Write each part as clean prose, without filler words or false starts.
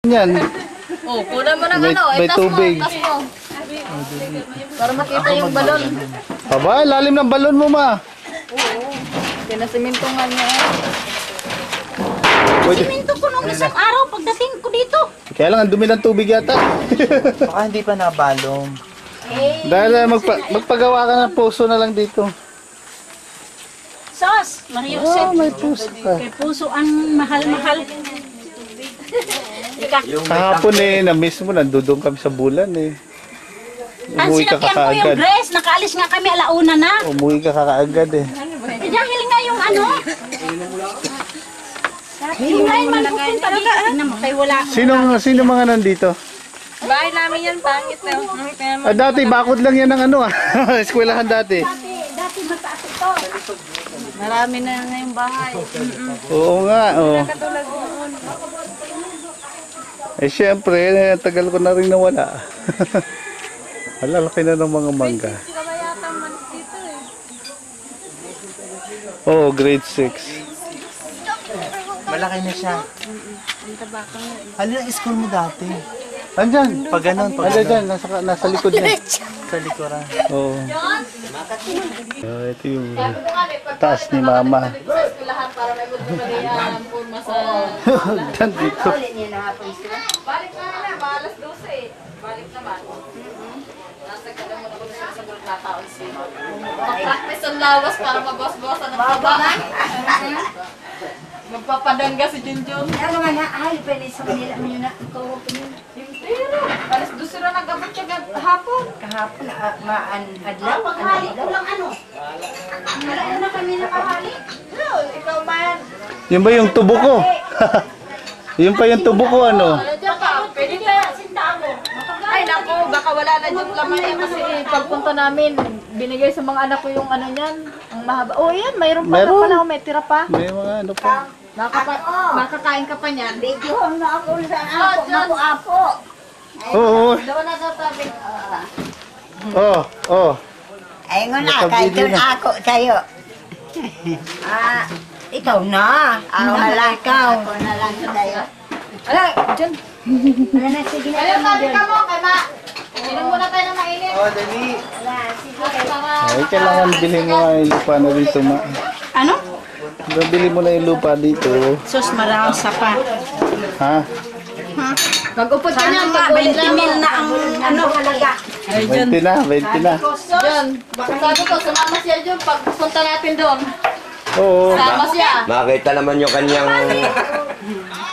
yan. Oh, kunan mo ng ano. May tubig. Tas mo. Para makita yung balon. Aba, lalim ng balon mo, ma. Oo. Pinasimintungan niya. Siminto ko nung isang araw pagdating ko dito. Kaya lang, ang dumi ng tubig yata. Baka hindi pa nabalong. Dahil magpagawa ka ng puso na lang dito. Sos, Mario Josep. May puso ka. Kay puso ang mahal-mahal. Kahapon na-miss mo, nandudong kami sa bulan eh. Ang Umuwi ka sinakyan ko yung kakaagad. dress, nakaalis nga kami alauna na. Umuwi ka kakaagad eh. Eh dahil nga yung ano. Yung ngayon man pupunta dito. Tingnan mo, kay wala. Sino mga nandito? Bahay namin yan, pangit na. Dati, bakod lang yan ng ano ah. Eskwelahan dati. Dati mataas ito. Marami na yung bahay. Oo nga, oh. Katulad noon. Eh syempre, tagal ko na rin nawala. Lalaki na ng mga mangga. Sila yata man dito eh. Oo, grade 6. Malaki na siya. Ano yung school mo dati? Andyan. Pag ganun, pag Andyan ganun. dyan, nasa likod niya. Sa likuran. Oo. Ito yung taas ni mama. Lahat para may magpapalayan po masa. Dyan dito. Balik na na, maalas 12 eh. Balik naman. Nasa kadang mo na kung sa mga nataon siya. Mag-practice ang lawas para mabos-bosan ng baba. Magpapadangga si Junjun. Ano nga na, ay, pwede sa Manila mo yun na. Ikaw, Yung tiro. Alas 12 na nagabot siya hapon. kahapon, adlaw. Paghali ko lang ano. Wala na kami nakahali. Ikaw man. Yun ba yung tubo ko? Yun pa yung tubo ko ano? Diyan ka, pwede ka. Ay naku, baka wala na dyan laman yan kasi pagpunta namin, binigay sa mga anak ko yung ano niyan, ang mahaba. Oh, yan, mayroon pa Meron. pala, may tira pa. May mga ano pa. Makakain ka pa niyan. Video na ako sa apo. Oo. Doon na sa tabi. Oh, oh. Ay, nga na, Nakabili kahit yun na. ako sa'yo. Ikaw na. Ako na lang ikaw. Ako na lang sa'yo. Ala, dyan. Wala na, sige na. Ayun, sabi ka mo, kay Ma. Inom muna tayo ng mainit. Oh, dali. Wala, sige. Ay, kailangan bilhin mo nga yung lupa na dito ma. Ano? Bili mo na yung lupa dito. Sos, marang sapa. Ha? Mag-upot ka Sana niyan, nga, pag-uwi 20 mil na ang ano halaga. 20 na, 20 na. Diyan, sabi ko, sumama siya dyan pag punta natin doon. Oo. Sama siya. Makita naman yung kanyang...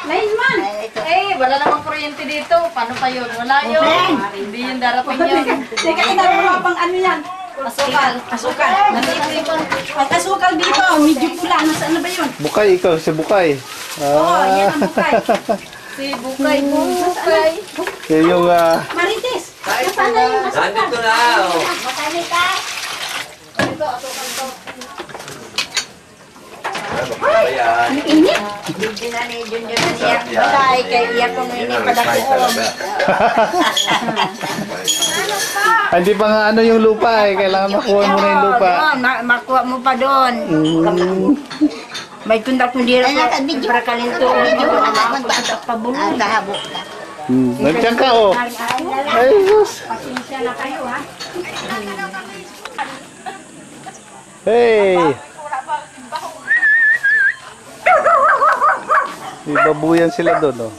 Lain man. Eh, wala namang kuryente dito. Paano pa yun? Wala yun. Hindi yun darating yun. Teka, inagawa pang ano yan? Asukal. Asukal. Nasipon. Ang asukal dito, medyo pula. Nasaan na ba yun? Bukay, ikaw, si Bukay. Oo, yan ang bukay. Si Bukay. Bukay. Yan yung, Marites, nasaan na yung asukal? Nandito na, oh. Makani ka. Ito, asukal to. Ayan. Ang init. Hindi na ni Junjun na niya. Batay, kay iya kong ini padakuon. hindi pa nga ano yung lupa eh. Kailangan makuha mo na yung lupa. Makuha mo pa doon. May tundak mo dira ko. Para kalinto. Pabulong. Nandiyan ka oh. Ay, sus. Pasensya na kayo ha. Hey. May babuyan sila doon oh.